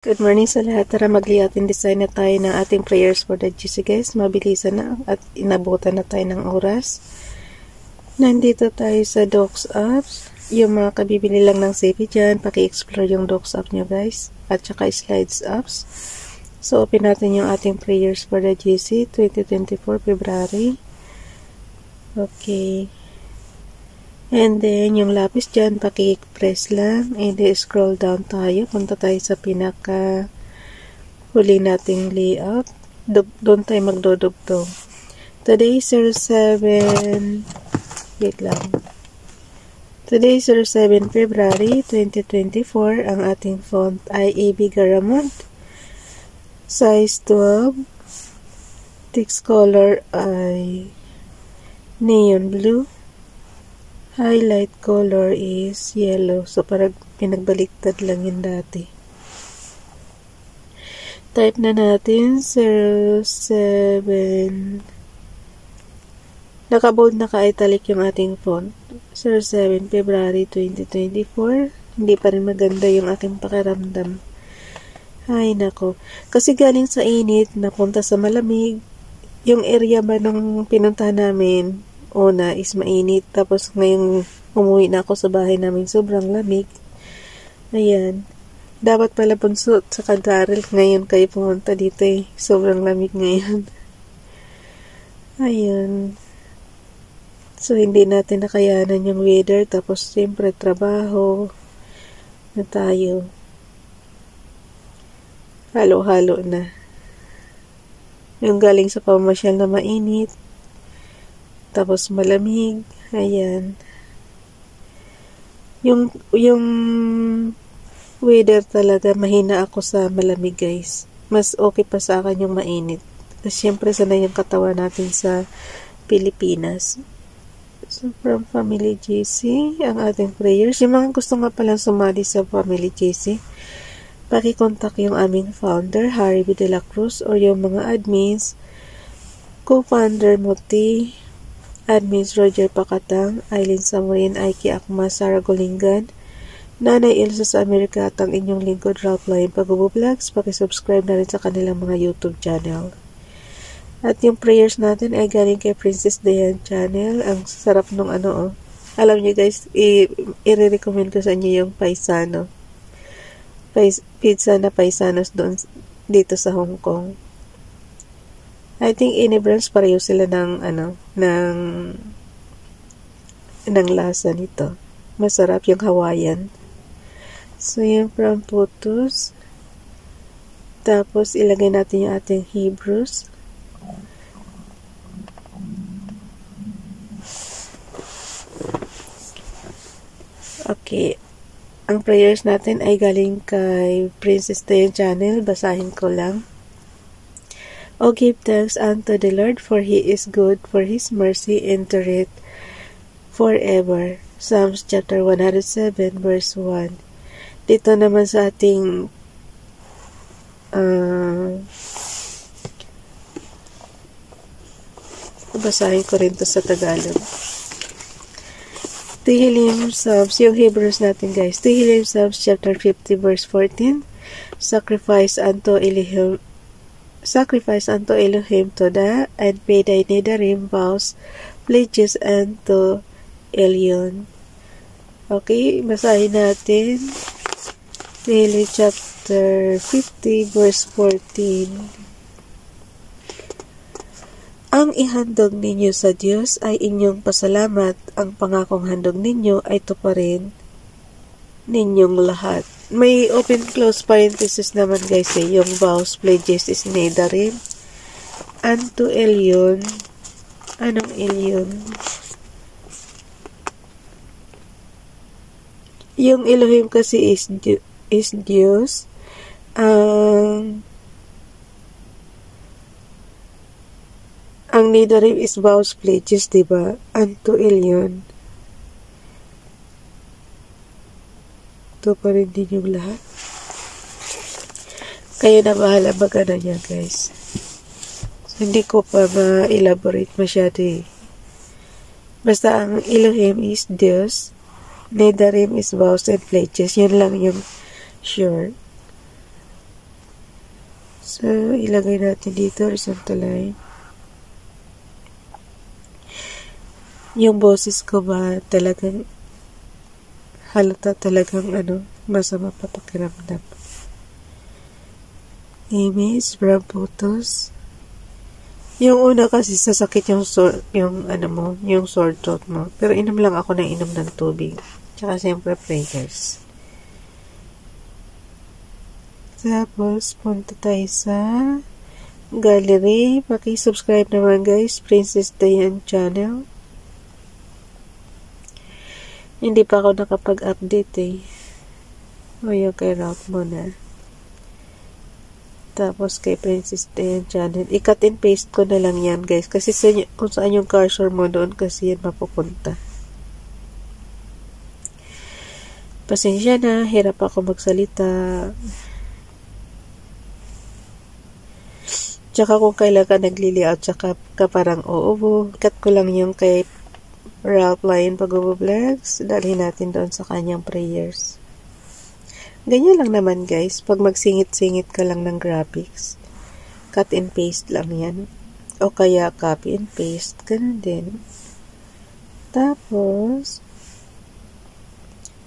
Good morning sa lahat. Tara mag-layout and design na tayo ng ating prayers for the GC guys. Mabilisan na at inabutan na tayo ng oras. Nandito tayo sa Docs Apps. Yung mga kabibili lang ng CP dyan, paki-explore yung Docs App nyo guys. At saka Slides Apps. So open natin yung ating prayers for the GC 2024 February. Okay. And then, yung lapis dyan, paki-press lang. And then, scroll down tayo. Punta tayo sa pinaka huli nating layout. Doon tayo magdodugtong. Today, 07... Wait lang. Today, 07 February 2024. Ang ating font ay AB Garamond. Size 12. Text color ay neon blue. Highlight color is yellow. So, parang pinagbaliktad lang yun dati. Type na natin 07. Naka-bold, naka-italic yung ating font. 07 February 2024. Hindi pa rin maganda yung aking pakiramdam. Ay, nako. Kasi galing sa init, napunta sa malamig. Yung area ba nung pinuntahan namin, una is mainit. Tapos ngayong umuwi na ako sa bahay namin, sobrang lamig. Ayan. Dapat pala bunso sa Darrell ngayon kayo pumunta dito eh. Sobrang lamig ngayon. Ayan. So, hindi natin nakayanan yung weather. Tapos, siyempre, trabaho na tayo. Halo-halo na. Yung galing sa pamasyal na mainit. Tapos malamig. Ayan. Yung weather talaga, mahina ako sa malamig guys. Mas okay pa sa akin yung mainit. Kasi syempre sanay yung katawan natin sa Pilipinas. So from Family GC, ang ating prayers. Yung mga gusto nga palang sumali sa Family GC, paki-contact yung aming founder, Harry B. De La Cruz, or yung mga admins, co-founder Muti, admins Roger Pacatang, Aileen Samurin, Aiki Akma, Sarah Golingan, Nanay Ilsa sa Amerika at ang inyong lingkod Ralph Lion Pag-Vlogs. Paki-subscribe na rin sa kanilang mga YouTube channel. At yung prayers natin ay galing kay Princess Dayan Channel. Ang sarap nung ano. Alam niyo guys, i-recommend ko sa inyo yung paisano. Pizza na paisanos doon dito sa Hong Kong. I think in-brands pareho sila ng lasa nito. Masarap yung Hawaiian. So, yung from photos. Tapos, ilagay natin yung ating Hebrews. Okay. Ang prayers natin ay galing kay Princess Dayan Channel. Basahin ko lang. O give thanks unto the Lord, for He is good, for His mercy endureth forever. Psalms chapter 107 verse 1. Dito naman sa ating basahin ko rin to sa Tagalog. Tehillim Psalms, yung Hebrews natin guys. Tehillim Psalms chapter 50 verse 14. Sacrifice unto Elohim Todah, and pay thy nedarim vows, pledges unto Elyon. Okay, basahin natin. Tehillim chapter 50 verse 14. Ang ihandog ninyo sa Diyos ay inyong pasalamat. Ang pangakong handog ninyo ay tuparin ninyong lahat. May open close parenthesis naman guys eh. Yung vows, pledges is nedarim. Unto Elyon. Anong Elyon? Yung Elohim kasi is Diyos. Ang nedarim is vows, pledges, diba? Unto Elyon. Ito pa rin din yung lahat. Kayo na bahala magana niya guys. So, hindi ko pa ma-elaborate masyado eh. Basta ang Elohim is Diyos. Nedarim is vows and pledges. Yun lang yung sure. So, ilagay natin dito, horizontal line. Yung boses ko ba talagang halata talagang masama pa pakiramdam. Image from photos. Yung una kasi sasakit yung yung sore throat mo. Pero inom lang ako ng tubig. Tsaka siyempre prayers. Tapos punta tayo sa gallery. Paki-subscribe naman guys, Princess Diane channel. Hindi pa ako nakapag-update O yung kay Ralph muna. Tapos kay Princess Diane channel. I-cut and paste ko na lang yan guys. Kasi kung saan yung cursor mo doon kasi yan mapupunta. Pasensya na. Hirap ako magsalita. Tsaka kung kailan ka nagli-layout tsaka ka parang cut ko lang yung kay Ralph Lion Pag-vlogs. Dalhin natin doon sa kanyang prayers. Ganyan lang naman guys. Pag magsingit-singit ka lang ng graphics, cut and paste lang yan. O kaya copy and paste. Ganun din. Tapos,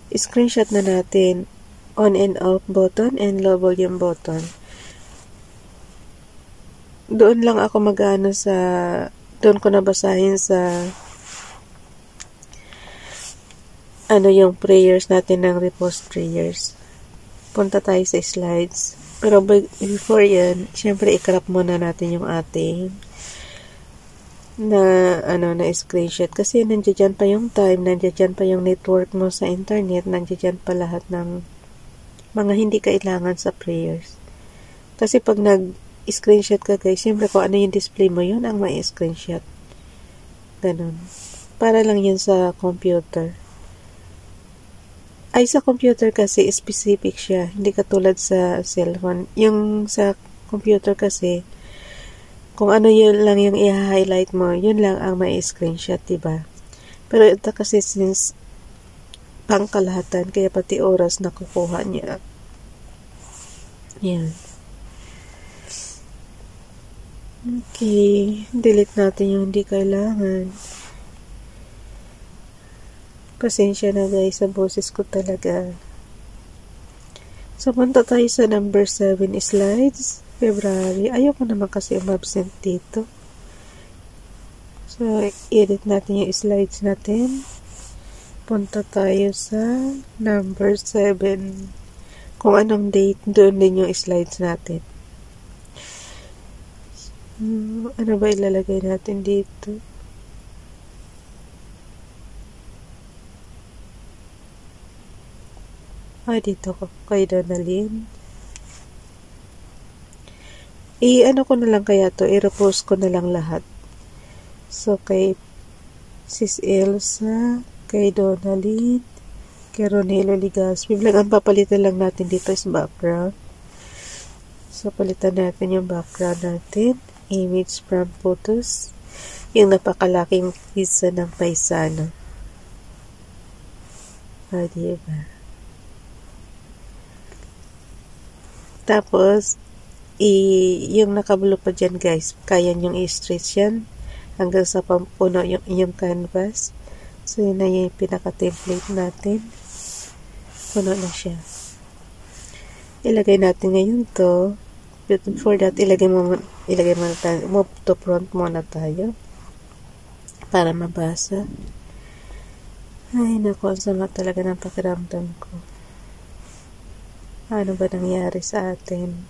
screenshot na natin on and off button and low volume button. Doon lang ako doon ko nabasahin sa yung prayers natin ng repost prayers. Punta tayo sa slides. Pero before yan, syempre i-crop muna natin yung ating na screenshot. Kasi nandiyan pa yung time, nandiyan pa yung network mo sa internet, nandiyan pa lahat ng mga hindi kailangan sa prayers. Kasi pag nag-screenshot ka guys, syempre kung ano yung display mo, yun ang may screenshot. Ganun. Para lang yun sa computer. Ay, sa computer kasi, specific siya. Hindi katulad sa cellphone. Yung sa computer kasi, kung ano yun lang yung i-highlight mo, yun lang ang may screenshot, diba? Pero ito kasi since pangkalahatan, kaya pati oras nakukuha niya. Yan. Okay. Delete natin yung hindi kailangan. Pasensya na guys, sa boses ko talaga. So, punta tayo sa number 7 slides. February. Ayoko naman kasi umabsent dito. So, edit natin yung slides natin. Punta tayo sa number 7. Kung anong date, doon din yung slides natin. Ano ba ilalagay natin dito? Dito ko kay Donalyn. Ano ko na lang kaya to, i-repost ko na lang lahat. So, kay Sis Elsa, kay Donalyn, kay Ronelo Ligaspi. Ang papalitan lang natin dito is background. So, palitan natin yung background natin. Image from photos. Yung napakalaking pizza ng paisano. Diba? Tapos, yung nakabulo pa dyan guys, kaya nyong i-stretch yan hanggang sa pampuno yung canvas. So, yun na yung pinaka-template natin. Puno na siya. Ilagay natin ngayon to. Before that, ilagay mo tayo. Move to front muna tayo. Para mabasa. Ay, naku, ang sama talaga ng pakiramdam ko. Ano ba nangyari sa atin?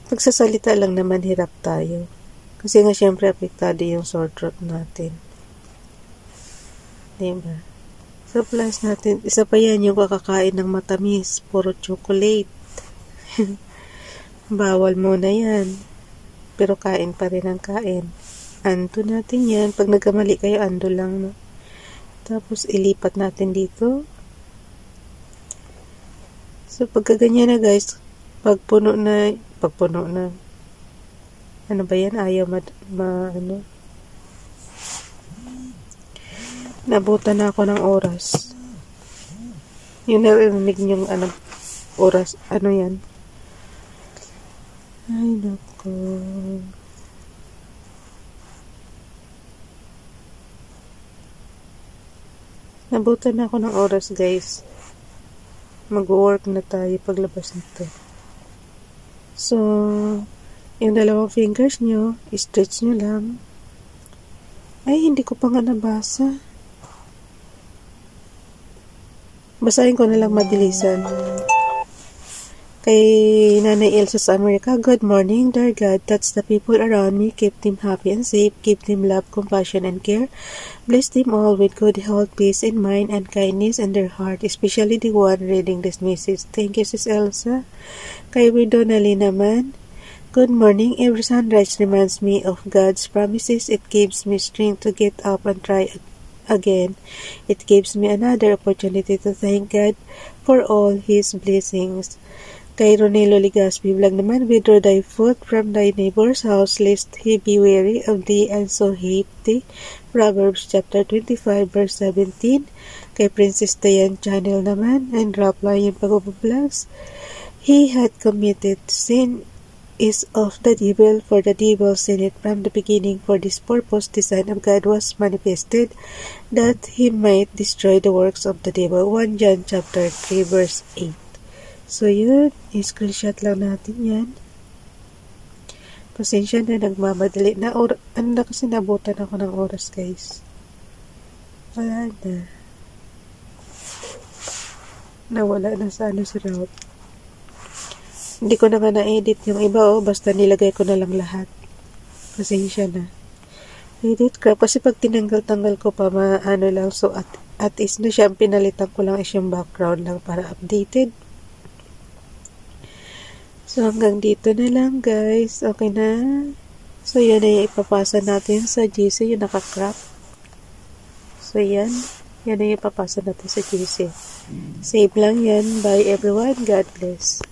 Pagsasalita lang naman hirap tayo. Kasi nga syempre apektado yung sore throat natin. Diba? So plus natin, isa pa yan yung kakakain ng matamis. Puro chocolate. Bawal muna yan. Pero kain pa rin ang kain. Ando natin yan. Pag nagkamali kayo, ando lang. No? Tapos ilipat natin dito. So, pagkaganyan na guys, pag puno na, ano ba yan? Ayaw nabutan na ako ng oras. Yung narinig yung oras, yan? Ay, nako. Nabutan na ako ng oras, guys. Mag-work na tayo paglabas nito. So, yung dalawang fingers nyo, stretch nyo lang. Ay, hindi ko pa nga nabasa. Basahin ko na lang madilisan. Kay Nanay Elsa sa America, good morning, dear God. Touch the people around me. Keep them happy and safe. Give them love, compassion, and care. Bless them all with good health, peace in mind, and kindness in their heart, especially the one reading this message. Thank you, Sis Elsa. Kay Widow Nali naman, good morning. Every sunrise reminds me of God's promises. It gives me strength to get up and try again. It gives me another opportunity to thank God for all His blessings. Kay Ronelo Ligaspi vlog naman, withdraw thy foot from thy neighbor's house, lest he be weary of thee and so hate thee. Proverbs chapter 25 verse 17. Kay Princess Dayan channel naman, and Rap Lion Pag-vlogs, he had committed sin is of the devil, for the devil sinned from the beginning. For this purpose the Son of God was manifested, that he might destroy the works of the devil. 1 John chapter 3 verse 8. So yun, i-screenshot lang natin yan. Pasensya na, nagmamadali na. Ano na kasi nabutan ako ng oras, guys. Wala na. Nawala na sa ano si Rob. Hindi ko na nga na-edit yung iba, basta nilagay ko na lang lahat. Pasensya na. Edit crap, kasi pag tinanggal-tanggal ko pa, ano lang, so at is na siya, pinalitan ko lang is yung background lang para updated. So, hanggang dito na lang, guys. Okay na. So, yan ay ipapasa natin sa GC, yung nakakrap. So, yan. Yan ay ipapasa natin sa GC. Save lang yan. Bye, everyone. God bless.